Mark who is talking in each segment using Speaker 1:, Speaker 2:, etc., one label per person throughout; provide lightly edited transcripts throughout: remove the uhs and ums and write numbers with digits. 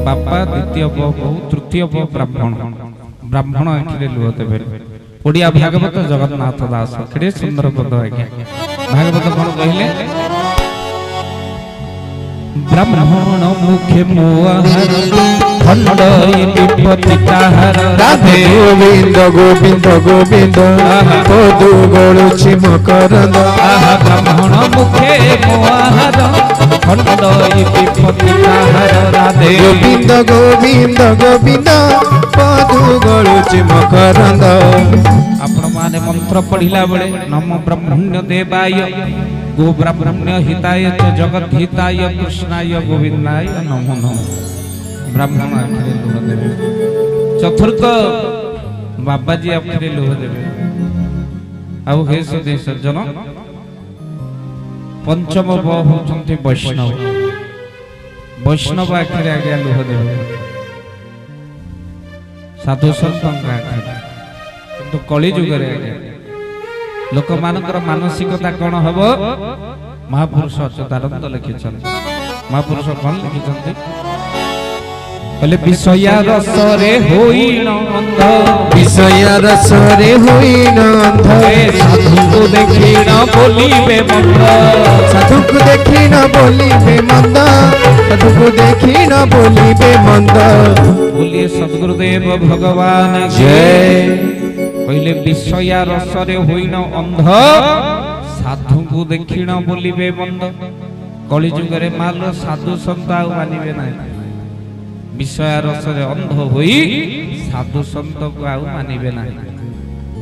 Speaker 1: बापा द्वितीय बहु तृतीय ब्राह्मण ब्राह्मण आखिरे लुह देवे ओडिया भागवत जगन्नाथ दास केड़े सुंदर पद आज्ञा भागवत कौन कहले ब्राह्मण मुखे मोहर खंडई विपतिताहर
Speaker 2: राधे गोविंद गोविंद गोविंद पदु गळुछि मकरंद
Speaker 1: ब्राह्मण मुखे मोहर खंडई विपतिताहर राधे
Speaker 2: गोविंद गोविंद गोविंद पदु गळुछि मकरंद।
Speaker 1: आपण माने मंत्र पढ़िला बेले नम ब्रह्मण्य देवाय गो ब्राह्मण्य हिताय च जगत हिताय कृष्णाय गोविंदाय नमो नमः ब्राह्मण आखिरे लुह देवे चतुर्थ बाबाजी आखिरे लुह देवे आउ हे सदे सज्जन पंचम ब होचंती वैष्णव वैष्णव आखिरे आज्ञा लुह देवे साधु संत आखिरे किंतु कली जुग रे लोक मानकर मानसिकता कौन हम महापुरुष अच्युतानंद लिखिछन महापुरुष कौन लिखिछन कहले विषया रसरे होइन अंध
Speaker 2: विषय रसरे होइन अंध
Speaker 1: साधु को देखिन बोलिबे मंद
Speaker 2: साधु को देखिन बोलिबे मंद साधु को देखिन बोलिबे मंद
Speaker 1: बोलिए सद्गुरुदेव भगवान जय कहले विषया रसरे होइन अंध साधु को देखिन बोलिबे मंद कली जुग रे माल साधु संत आ मानिबे नाही विषय रसरे अंध होई साधु संत को आ मानिबे नाही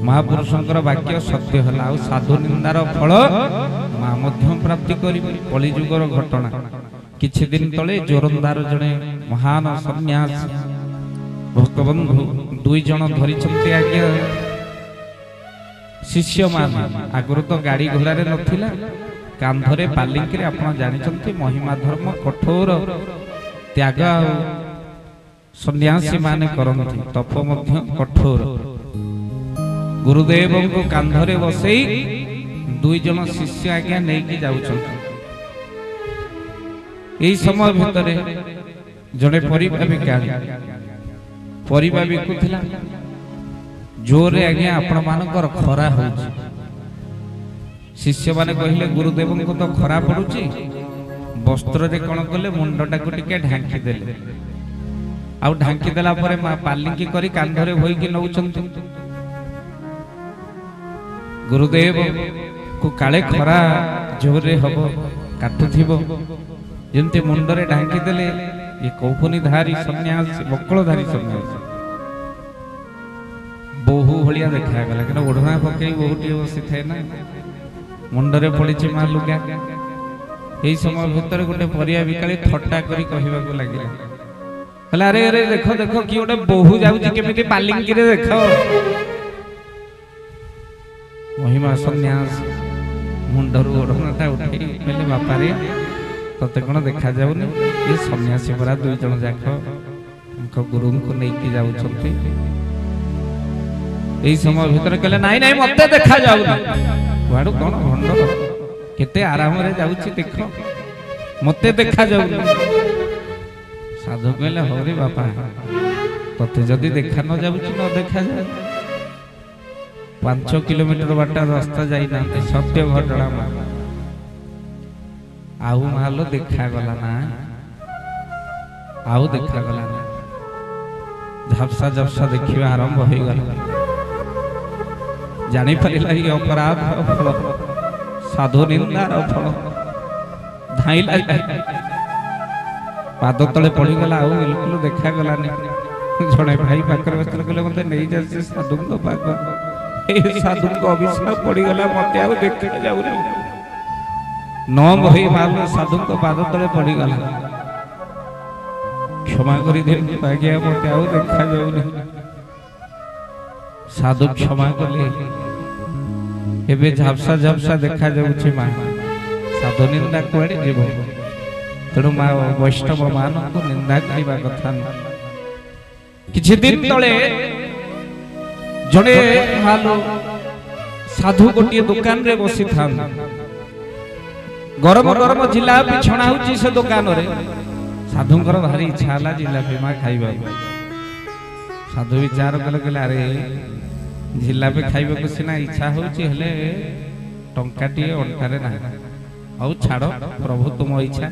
Speaker 1: महापुरुषंकर वाक्य सत्य हला आ साधु निंदार फल मा मध्य प्राप्ति करिबे कली जुगर घटना किछि दिन तले जोरंदार जने महान सन्यासी भक्तबंधु दुई जन धरि चंते आज्ञा शिष्य मान आगुरु तो गाड़ी घोड़ा रे नथिला कांधरे पालिंकी रे आपण जानिचंती महिमा धर्म कठोर त्याग सन्यासी माने करंती तप मध्य कठोर गुरुदेव को कांधरे बसई दुई जन शिष्य आज्ञा नेकी जाउचंती एई समय भितरे जने परिबा बिकुथिला जोरे आज्ञा आपण मानकर खरा होउची शिष्य माने कहिले गुरुदेव को तो खरा पडुची वस्त्र रे कोन कले मुंडटा को टिके ढांकी देले आउ ढांकी देला परे पालिंकी करी कांधरे होई कि नउचंती गुरुदेव को काले खरा जोरे हबो काटुथिबो जंते मुंडरे ढांकी देले ये कौपुनी धारी सन्यासी बकल धारी सन्यासी बहु भलिया देखा गला कि ओढ़ना पकई बहुटी बसी थाए ना मुंडरे पड़ी मा लुगा यही समय भीतर गोटे परिया बिकाली थट्टा करी कहबाकू लागिला कहला अरे अरे देखो देखो कि गोटे बहु जाउची केमिति पालिंकी रे देखो महिमा सन्यास मुंडरू ओढ़नाटा उठे कहले बापा रे तते कोन देखा जाउनी ये सन्यासी परा दुई जन जाख उनको गुरु को नेकी जाउछंती एई समय भीतर कहले नाई नाई मते देखा जाउनी कुआडू कोन भंड केते आराम रे जाउची देखो मते देखा जाउनी साधु कहले हरे बापा तते जदी देखा न जाउची न देखा जा 5 किलोमीटर बाटा रास्ता जाई ना सत्य घटना आउ मालो देखा गला ना आउ देखा गला ना झपसा झपसा देखिबा आरंभ होई गला जानी परिला ये अपराध फल साधु निंदार फल धाइला पाद तले पड़ी गला आउ बिल्कुल देखा गला नहीं जणे भाई पाकर बचल कहले मते नहीं जासे साधु को पाक ए साधु को अभिशाप पड़ी गला मते आउ देखा जाउ रे न भई माल साधु को पाद तले पड़ी गला क्षमा करी दे आज्ञा मते आउ देखा जाउ नहीं साधु क्षमा कले एबे झापसा झापसा देखा जाउछि मा साधु निंदा कोडे जीव तेणु मा वैष्णव मान को निंदा करबा कथा न किछि दिन तळे जणे मालो साधु गोटिए दुकान रे बसी थान गरम गरम जिलापि छणा होछि से दुकान रे साधुंकर भारी इच्छा है जिलापी माँ खाइबा साधु विचार कले अरे जिलापी खाइबा को सिना इच्छा होची हेले टंकाटी अंटारे ना आउ छाड़ प्रभु तुम इच्छा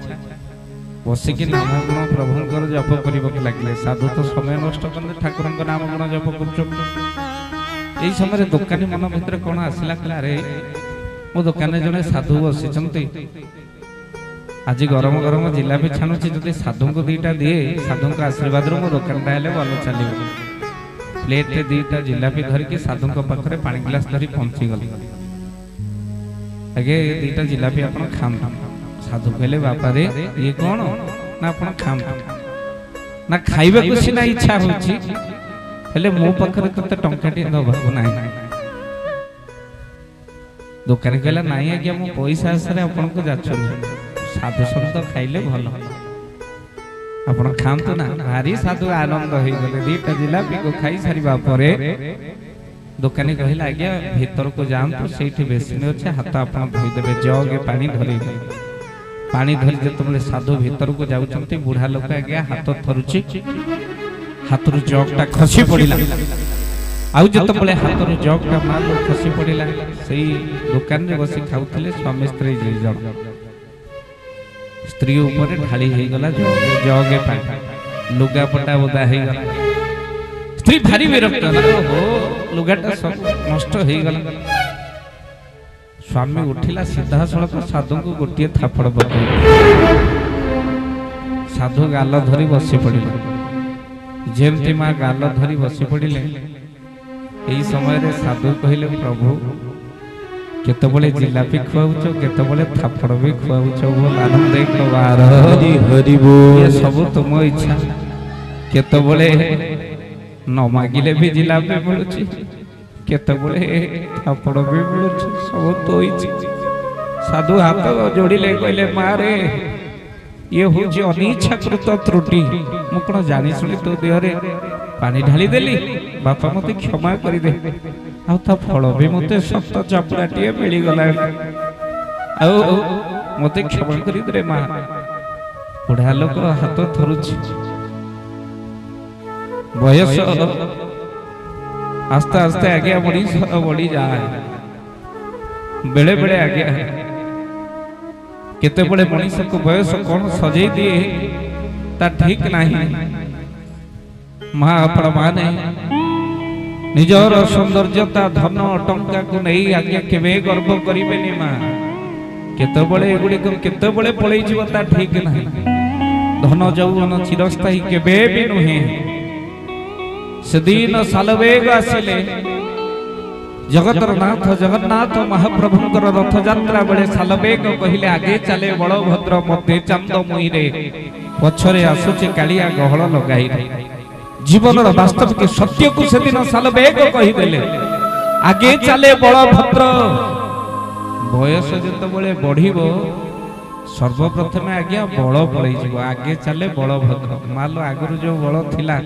Speaker 1: बसिकी नाम गुण प्रभुंकर जप करने लगे साधु तो समय नष्ट करते ठाकुर नाम गुण जप कर समय दुकानी मन भर कौन आसला अरे मो दुकान जड़े साधु बसी आज गरम गरम जिलापी छाणुची जदि साधु को दीटा दिए साधु आशीर्वाद मो दुकान भल चलो प्लेट रे दीटा जिलापी धरिकी साधु पाखे पानी गिलास धरी पहुंची गल आगे दीटा जिलापी आप खाम साधु कहले बापा रे ये कौन ना आप खाम ना खाइबा को सिना इच्छा होची हेले मो पाखरे तते टंकाटी दबा ना दुकान कहला नाई आज्ञा मो पैसा आसरे आपन को जाछु साधु संत खाइले भल आपण खांतु ना भारी साधु आनंद होई गले दीटा जिलापी को खाई सारिबा परे दुकानी कहला आज्ञा भीतर को जांतु सेठी बेसिन अछि हाथ आपण धोई देबे जग पानी धरि पानी धरि जतबले साधु भीतर को जाउचंती बुढ़ा लोक आज्ञा हाथ थरुची हाथरु जगटा खसी पड़िला आउ जतबले हाथरु जगटा माल खसी पड़िला सेई दुकान रे बसी खाउथले स्वामी स्त्री जे जग स्त्री ऊपर ढाली हे गला जगे पानी लुगा पटा बोदा हे गला स्त्री भारी विरक्त हो लुगाटा सब नष्ट हे गला स्वामी उठिला सीधा सड़क साधु को गोटिए थापड़ पकड़ साधु गाल धरी बसी पड़िला जेमती माँ गाल धरी बसी पड़िले एई समय रे साधु कहले प्रभु केतबले जिलापी खुआउछ केतबले थापड़ भी खुआउछ बोल आनंद कबार हरि हरि बोल ये सब तुम इच्छा केतबले न मागिले भी जिलापी मिलुछि केतबले थापड़ भी मिलुछि सब तो इच्छा साधु हाथ जोड़िले कहले मारे ये होछि अनिच्छाकृत त्रुटि मु कोन जानि सुनि तो देहरे पानी ढाली देली बापा मते क्षमा करि दे आ ता फल भी मते सप्त चापुराटिए मिली गला आ मते क्षमा करि दे मां बुढ़ा लोक हाथ थरुछि बयस आस्ते आस्ते आगे बढ़ी जाए बेले बेले आगे केते बड़े मनीष को बयस कौन सजे दिए ता ठीक नहीं मां आपण माने निजर सौंदर्यता धन टंका को नहीं आगे केबे गर्व करिबेनी मां केते बड़े एगुडी को केते बड़े पळै जीव ता ठीक नहीं धन जौवन चिरस्थायी केबे भी नुहे सदीन सालवेग आसिले जगतर नाथ जगन्नाथ महाप्रभुंकर रथ यात्रा बेले सालवेग कहिले आगे चले बलभद्र मध्य चांद मुईरे पछरे आसुची कालिया गहळ लगाई जीवन वास्तविक सत्य को सेदिन सालवेग कहि देले आगे चले बलभद्र बयस जतबेले बढ़िबो सर्वप्रथम आज्ञा बल पड़े आगे चले बलभद्र माल आगुरी जो बल थिला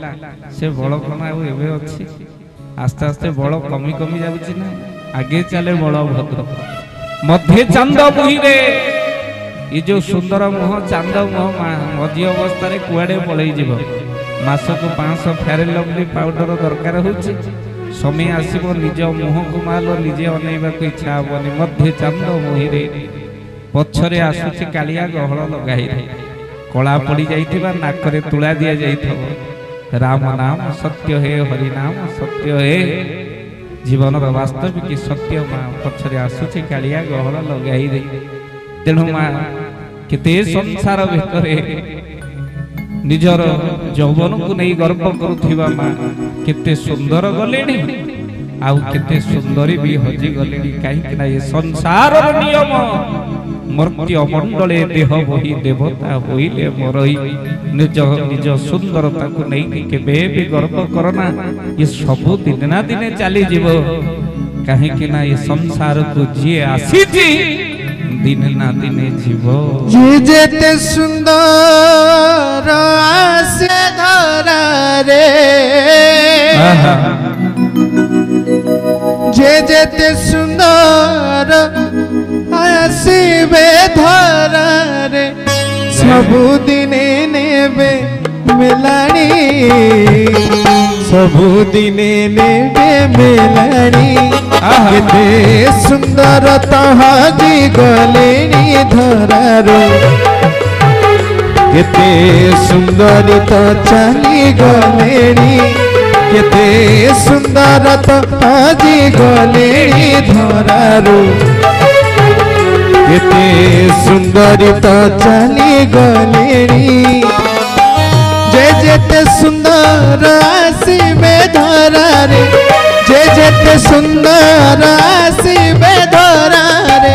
Speaker 1: से बल कौन आवे अच्छी आस्ते आस्ते बल कमी कमी जाउछि ना आगे चले बलभद्र मध्य चांद मुहिरे ये जो सुंदर मुह चांद मुह मझी अवस्था रे कुआडे पळै जीवो मासक 500 फेयर लवली पाउडर दरकार होछि समय आसीबो निज मुह को माल निजे अनैबा को इच्छा हबनी मध्य चांद मुहिरे पछरे आसुछि कालिया गहळ लगाई कला पड़ी जाइथिबा नाकरे तुला दिया जाइथबो राम नाम सत्य है हरि नाम सत्य है जीवन वास्तविक सत्य मां पछरे आसुछि कालिया गहळ लगाई रे तेणु मां केते संसार भितरे निजर यौवन को नहीं गर्व करुथिबा मां केते सुंदर गलेनी आउ केते सुंदरी भी हजी गलेनी काहे कि ये संसार नियम मर्त्य मंडले देह बही देवता होइले मरई निज निज सुंदरता को नहीं केबे भी गर्व करना ये सब दिन ना दिने चली जीवो काहे कि ना ये संसार को जी आसीची दिन ना दिने जीवो
Speaker 2: जे जेते सुंदर आसे धरा रे जे जेते सुंदर आसीबे धरा रे ସବୁଦିନେ ନେବେ ମେଲାଣି ସବୁଦିନେ ନେବେ ମେଲାଣି କେତେ ସୁନ୍ଦର ତହଜି ଗଲେଣି ଧରାରୁ କେତେ ସୁନ୍ଦର ତ ଚାଲି ଗଲେଣି କେତେ ସୁନ୍ଦର ତ ଆଜି ଗଲେଣି ଧରାରୁ କେତେ ସୁନ୍ଦର ତ ଚାଲି ଗଲେଣି ଯେ ଯେତେ ସୁନ୍ଦର ଆସିବେ ଧରାରେ ଯେ ଯେତେ ସୁନ୍ଦର ଆସିବେ ଧରାରେ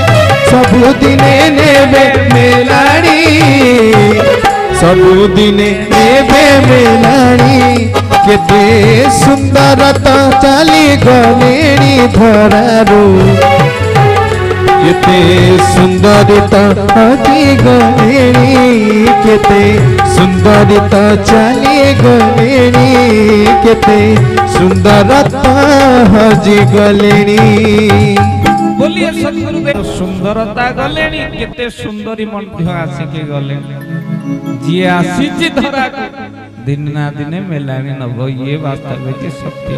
Speaker 2: ସବୁଦିନେ ନେବେ ମେଲାଣି ସବୁଦିନେ ନେବେ ମେଲାଣି କେତେ ସୁନ୍ଦର ତ ଚାଲି ଗଲେଣି ଧରାରୁ କେତେ ସୁନ୍ଦର ତ ହଜି ଗଲେଣି କେତେ ସୁନ୍ଦର ତ ଚାଲି ଗଲେଣି କେତେ ସୁନ୍ଦର ତ ହଜି ଗଲେଣି
Speaker 1: बोलिए सद्गुरुदेव सुंदरता गलेनी केते सुंदरी मध्य आसिके गले जी आसीची धरा दिन ना दिने मेलानी नब ये वास्तविक सत्य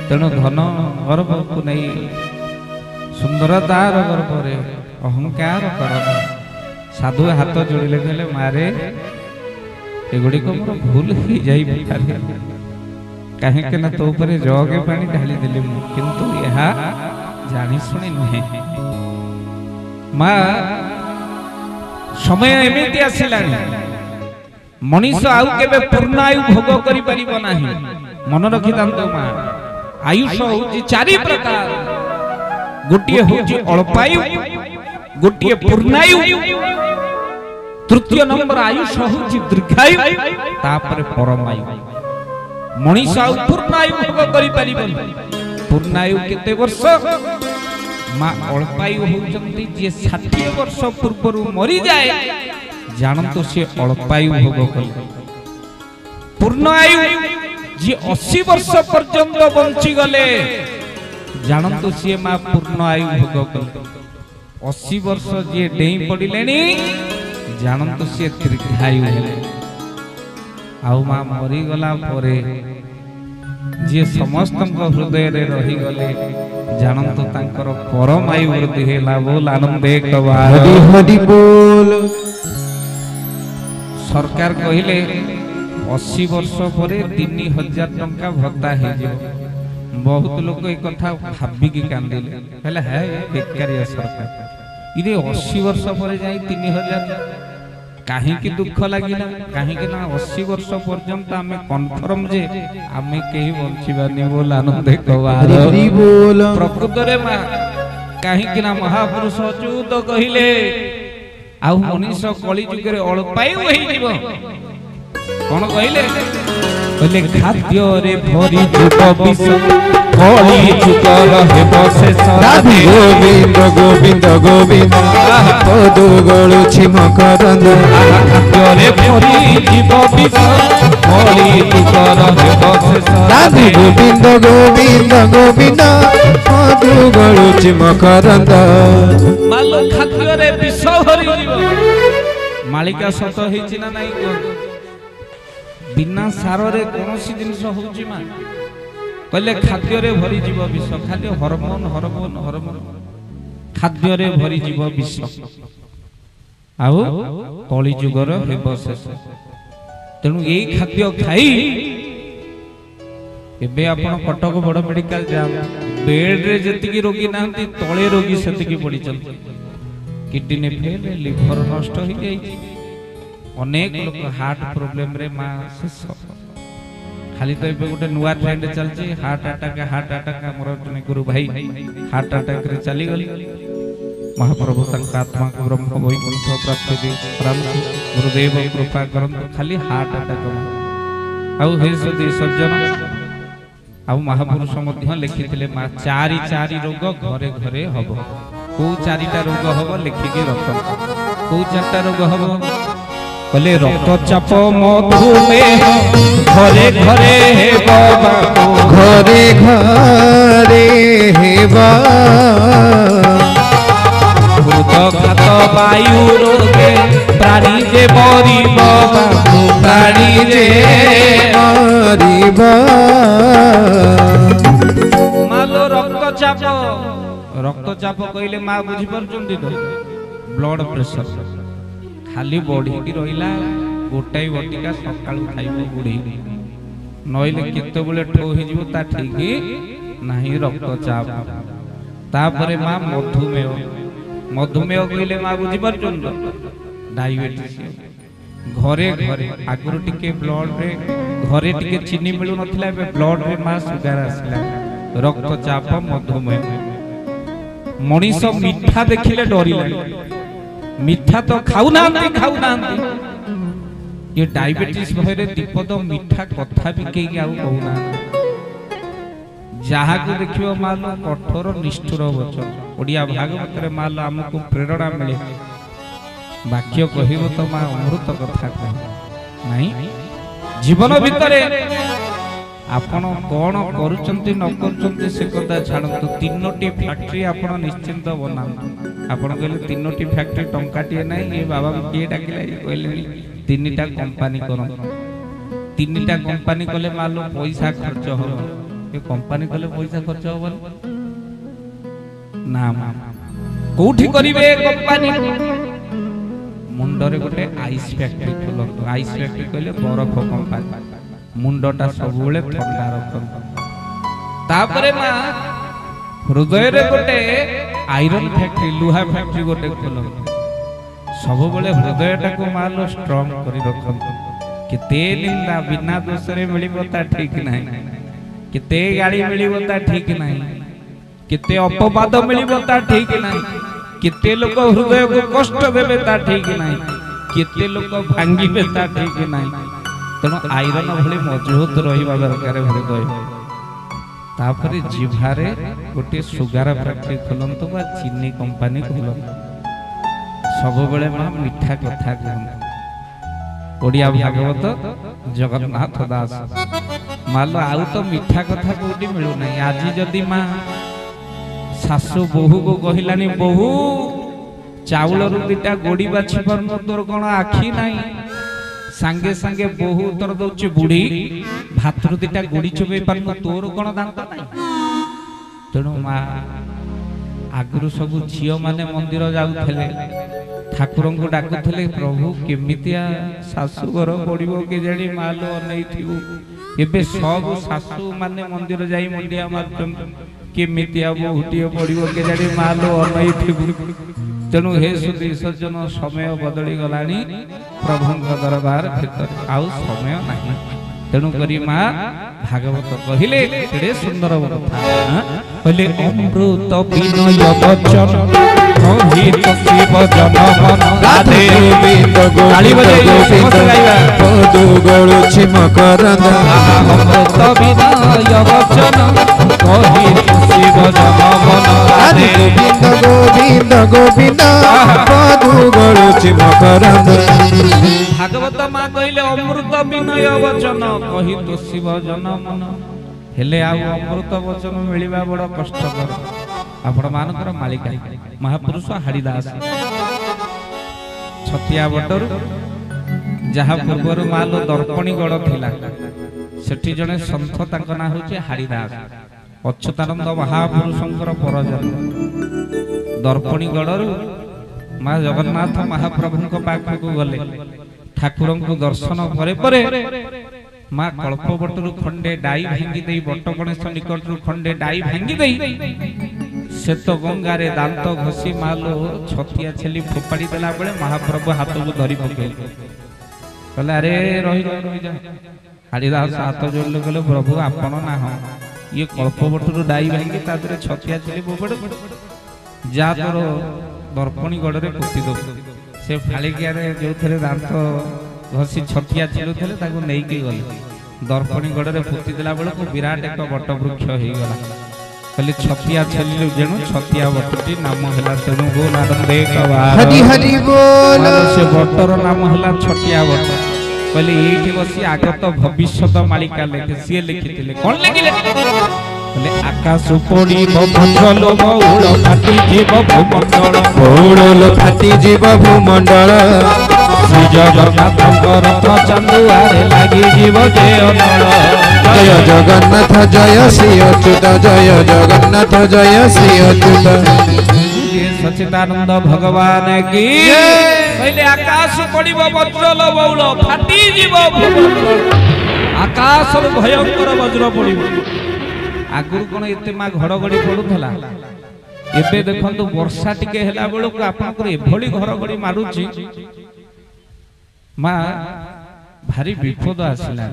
Speaker 1: तेणु धन गर्व को नहीं सुंदरतार गर्व रे अहंकार कर साधु हाथ जोड़िले कहले मारे एगुड़ी को मोर भूल ही जाई पारे कहीं के ना तो ऊपर जगे पानी ढाली देली मु किंतु यहा जानी सुनी नुहे माँ समय एमिति आसिलानी मनीष आउ केबे पूर्ण आयु भोग करि परिबो नाही मन रखि दांतो माँ आयुष होची चारि प्रकार गोटिए होची अल्पायु गोटिए पूर्णायु तृतीय नंबर आयुष होची दीर्घायु तापरे परमायु मनीष आउ पूर्ण आयु भोग करि परिबो पूर्णायु केते वर्ष माँ अल्पायु होचंती जे 60 वर्ष पूर्व मरी जाए जानतो से अल्पायु भोग कले पूर्णायु जे 80 वर्ष पर्यंत बंची गले जानतो से माँ पूर्णायु भोग कले 80 वर्ष जे डेई पडिलेनी जानतो से दीर्घायु हेले आउ माँ मरी गला परे जे समस्त हृदय रे रही गले जानंत तांकर परम आयु वृद्धि हेला बोल आनंद एक बार
Speaker 2: हरि हरि बोल
Speaker 1: सरकार कहिले 80 वर्ष परे 3000 टंका भत्ता हे जे बहुत लोग ए कथा भाबी की कांदिले कहले है बेकारिया सरकार इरे 80 वर्ष परे जाई 3000 काहे की दुख लागिला काहे के ना 80 वर्ष पर्यंत आमे कन्फर्म जे आमे केही बंचिबानी बोल आनंद कवार
Speaker 2: हरि बोल
Speaker 1: प्रकृत रे मा काहे कि ना महापुरुष अच्युत कहिले आउ मनीष कली जुग रे अल्पायु होई जीव कोन कहिले कहले खाद्य रे भरी जुग विष कली जुग रहे बसे
Speaker 2: राधे गोविंद गोविंद गोविंद पदु गळुछि मकरंद
Speaker 1: खाद्य रे भरी जीव विष कली जुग रहे बसे
Speaker 2: राधे गोविंद गोविंद गोविंद पदु गळुछि मकरंद
Speaker 1: मालो खाद्य रे विष भरी जीव मालिका सत हेछि ना नाही बिना सार रे कोनोसी जिनिस होउछि मा कहले खाद्य रे भरी जीव विष खाली हार्मोन हार्मोन हार्मोन खाद्य रे भरी जीव विष आउ कली जुगर हेब शेष तेणु एई खाद्य खाई एबे आपण कटक बड़ मेडिकल जा बेड रे जतिकी रोगी नांती तळे रोगी सेतिकी पड़ी चलती किडनी फेल लिवर नष्ट हो जाई अनेक लोक हार्ट प्रॉब्लम रे मा शेष खाली तो एबे गोटे नुआ ट्रेंड चलची हार्ट अटैक हमर जने गुरु भाई हार्ट अटैक रे चली गली महाप्रभु तंका आत्मा को ब्रह्म वैकुंठ प्राप्त दे राम गुरुदेव कृपा करन खाली हार्ट अटैक आउ हे सदी सज्जन आउ महापुरुष मध्य लिखिथिले मा चारि रोग घरे घरे हबो को चारिटा रोग हबो लिखिके रखन को चारटा रोग हबो कहले रक्तचाप मधुमेह घरे घरे हेबा
Speaker 2: घरे घरे हेबा
Speaker 1: উদঘাত বায়ু রোগে প্রাণী যে মরিব বাবু প্রাণী যে
Speaker 2: মরিব।
Speaker 1: মালো রক্তচাপ কইলে মা বুঝি পারছন্তি তো ব্লড প্রেশর খালি বଢିକି ରହିଲା ଗୋଟାଇ ବଟିକା ସକାଳୁ ଖାଇବ ବୁଢୀ ନଇଲେ କେତେବେଳେ ଠୋ ହେଇଯିବ ତା ଠିକ ନାହିଁ ରକ୍ତଚାପ। ତାପରେ ମା ମଧୁମେହ କହିଲେ ମା ବୁଝି ପାରୁଛନ୍ତି ଡାଇବେଟିସ ଘରେ ଘରେ ଆଗରୁ ଟିକେ ବ୍ଲଡ ରେ ଘରେ ଟିକେ ଚିନି ମିଳୁ ନଥିଲା ଏବେ ବ୍ଲଡ ରେ ମା ସୁଗାର ଆସିଲା ରକ୍ତଚାପ ମଧୁମେହ। ମଣିଷ ମିଠା ଦେଖିଲେ ଡରିଲାଣି ମିଠା ତ ଖାଉନାହାନ୍ତି ये डायबिटीज भୟରେ दीपद मिठा कथा भी केही आउ कहूनाहांती जहा को देखियो मालो कठोर निष्ठुर वचन ओडिया भागवत रे मालो हमको प्रेरणा मिले वाक्य कहिबो तो मा अमृत कथा कह नहीं जीवन भितरे आपण कोन करूचंती न करूचंती से कथा छाडंतु तीनोटी फैक्ट्री आपण निश्चिंत बनांतु आपण कहले तीनोटी फैक्ट्री टंकाटिए नाही ये बाबा के डाकिला कहले तीनटा कंपनी करो तीनटा कंपनी कले मालो पैसा खर्च हो ये कंपनी कले पैसा खर्च हो ना कोठी करिवे कंपनी मुंडरे गोटे आइस फैक्ट्री खोलंतु आइस फैक्ट्री कहले बरफ कंपनी मुंडटा सबुले ठंडा रखन तापरे मा हृदय रे गोटे आयरन फैक्ट्री लुहा फैक्ट्री गोटे खोलंतु सब बड़े हृदयटा को मालो स्ट्रांग करी रखन केते निंदा बिना दोष रे मिलिबता ठीक नहीं केते गाड़ी मिलिबता ठीक नहीं केते अपवाद मिलिबता ठीक नहीं केते लोग हृदय को कष्ट देबे ता ठीक नहीं केते लोग भांगीबे ता ठीक नहीं तनो आयरन भली मजबूत रहिबा दरकार हृदय तापरे जिभारे गोटे सुगार फैक्ट्री खोलंतु बा चीनी कंपनी खोलंतु सब बेले मां मिठा कथा कहंतु ओडिया भागवत जगन्नाथ दास मालो आउ तो मिठा कथा कोठी मिलु नहीं आज जदी मां सासु बहु को कहिलानी बहु चावल रु दिटा गोडी बाछि परनो तोर कोन आखी नाही संगे संगे बहु तोर दउची बुढी भात रु दिटा गोडी चोबे परनो तोर कोन दांत नाही तेणु मां आगुरु सब झियो माने मंदिर जाउथले ठाकुर को डाकुथले प्रभु केमितिया सासु घर पड़िबो के जानी मालो अनैथिबु एबे सब सासु माने मंदिर जाई मंडिया मारचन केमितिया बहुटिए पड़िबो के जानी मालो अनैथिबु तेणु हे सुधी सज्जन समय बदली गलानी प्रभुଙ୍କ दरबार भीतर आउ समय नाही तेणु करी मां भागवत कहिले केडे सुंदर कथा कहले अमृत विनय वचन कहि तो शिव जन मन राधे गोविंद ताली बजाइयो समस्त गाइबा
Speaker 2: पदु गळुछि मकरंद
Speaker 1: अमृत विनय वचन कहि तो शिव जन मन
Speaker 2: राधे गोविंद गोविंद पदु गळुछि मकरंद
Speaker 1: भागवत मां कहले अमृत विनय वचन कहि तो शिव जन मन हेले आ अमृत वचन मिलिबा बड़ कष्टकर आपण मानकर मालिका महापुरुष हरिदास छतिया बटरु जहा पूर्वर मालो दर्पणी गड़ थिला सेठी जने संत तांक ना होचे हरिदास अच्युतानंद महापुरुषंकर परजन दर्पणी गड़रु मां जगन्नाथ महाप्रभुଙ୍କ पाखକୁ गले ठाकुरଙ୍କୁ दर्शन करे परे मां कल्पवटरु खंडे डाई भांगी देई बटगणेश निकटरु खंडे डाई भांगी देई सेत गंगा रे दांत घसी मालो छतिया छेली फोपाड़ी देला बेले महाप्रभु हाथ को धरी पके कहले अरे रही जा हरिदास हाथ जोड़ले कहले प्रभु आपण ना हो ये कल्पवटरु डाई भांगी तादरे छतिया छेली फोपाड़ी जा तोर दर्पणी गड़ रे पोती दो से फालिकिया रे जो थरे दांत घसी छतिया छेलु थले ताको नेई के गले दर्पणी गड़ रे पोती देला बेले को विराट एक बट वृक्ष हेई गला कहले छतिया छेलिलु जेनु छतिया बटटी नाम हला तेनु गो नारंदे कवा
Speaker 2: हरि हरि बोल
Speaker 1: से बटर नाम हला छतिया बट कहले एठी बसी आगत भविष्यत मालिका लेखे सी लिखिथिले कोन लिखिले बोले आकाश पड़िब बंधल बौल फाटी जीव भूमंडल
Speaker 2: बौल फाटी जीव भूमंडल
Speaker 1: श्री जगन्नाथ रथ चांदुआरे लगी जीव जय नल
Speaker 2: जय जगन्नाथ जय श्री अच्युत जय जगन्नाथ जय श्री अच्युत
Speaker 1: सच्चिदानंद भगवान की पहले आकाश पड़िब बज्रल बौल फाटी जीव आकाश भयंकर वज्र पड़िब आगुर कोन एते मा घड़घड़ी पड़ुथला एबे देखंतु वर्षा टिके हेला बेलको आपनकर एभली घड़घड़ी मारुची मा भारी विपद आसिला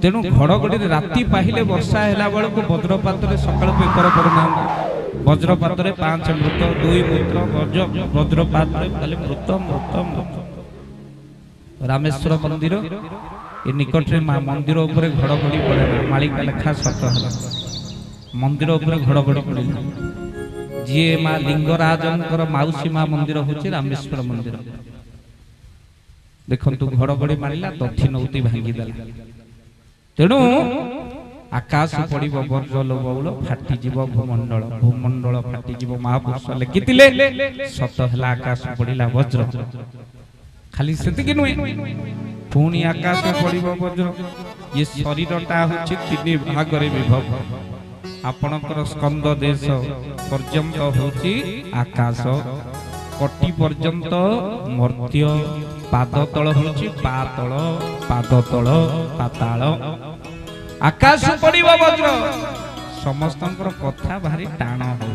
Speaker 1: तेणु घड़घड़ी राति पाहिले वर्षा हेला बेलको वज्रपात रे सकाळ पेपर पड़ना वज्रपात रे 5 मृत 2 मृत वज्रपात रे खाली मृत मृत मृत रामेश्वर मंदिर ए निकट रे मंदिर ऊपर घड़घड़ी पड़े मालिका लेखा सत हला मंदिर ऊपर घड़घड़ी पड़े जी मां लिंगराजंकर माउसी मां मंदिर होची रामेश्वर मंदिर देखंतु घड़घड़ी मारिला दथि नौती भांगी देला तेणु आकाश पड़िब बज्रल बौल फाटी जीव भूमंडल भूमंडल फाटी जीव महापुरुष लिखिथिले सत हला आकाश पड़िला वज्र खाली सेतिकी नुहे पुणी आकाश पड़िब वज्र ये शरीरटा होछि तीन भाग रे विभक्त आपणकर स्कंद देश पर्यंत होछि आकाश कोटि पर्यंत मर्त्य पाद तल होछि पातल पाद तल पाताल आकाश पड़िब वज्र समस्तंकर कथा भारी टाण हो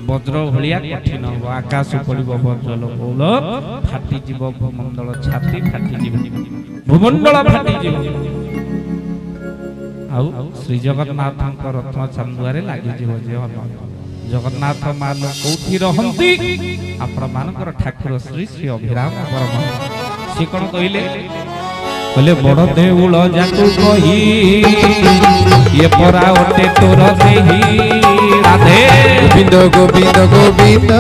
Speaker 1: वज्र भलिया कठिन हो आकाश पड़िब वज्रल बौल फाटी जीव भूमंडल छाती फाटी जीव भूमंडल फाटी जीव आउ श्री जगन्नाथ रत्न चांदुआरे लागि जीव जे जगन्नाथ मान कोठी रहंती आपण मानकर ठाकुर श्री श्री अभिराम परमहंस से कोन कहिले बोले बड़ देउल जाकू कही ये परा ओटे तोर देही राधे
Speaker 2: गोविंद गोविंद गोविंद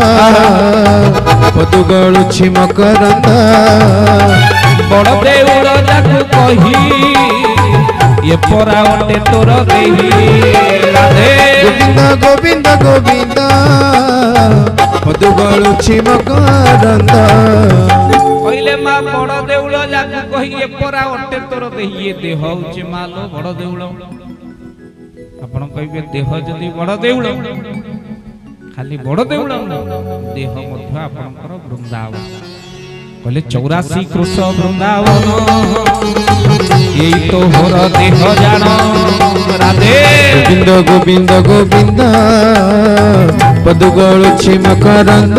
Speaker 2: पदु गळुछि मकरंद
Speaker 1: बड़ देउल जाकू कही ये परा ओटे तोर देही राधे
Speaker 2: गोविंद गोविंद गोविंद पदु गळुछि मकरंद
Speaker 1: कहले मां बड़ देउल जाकू कही ये परा ओटे तोर देही ये देह होछि मालो बड़ देउल आपण कहबे देह जदी बड़ देउल खाली बड़ देउल देह मध्य आपनकर वृंदावन कहले 84 कृष वृंदावन एई तो होर देह जान राधे
Speaker 2: गोविंद गोविंद गोविंद पदु गळुछि मकरंद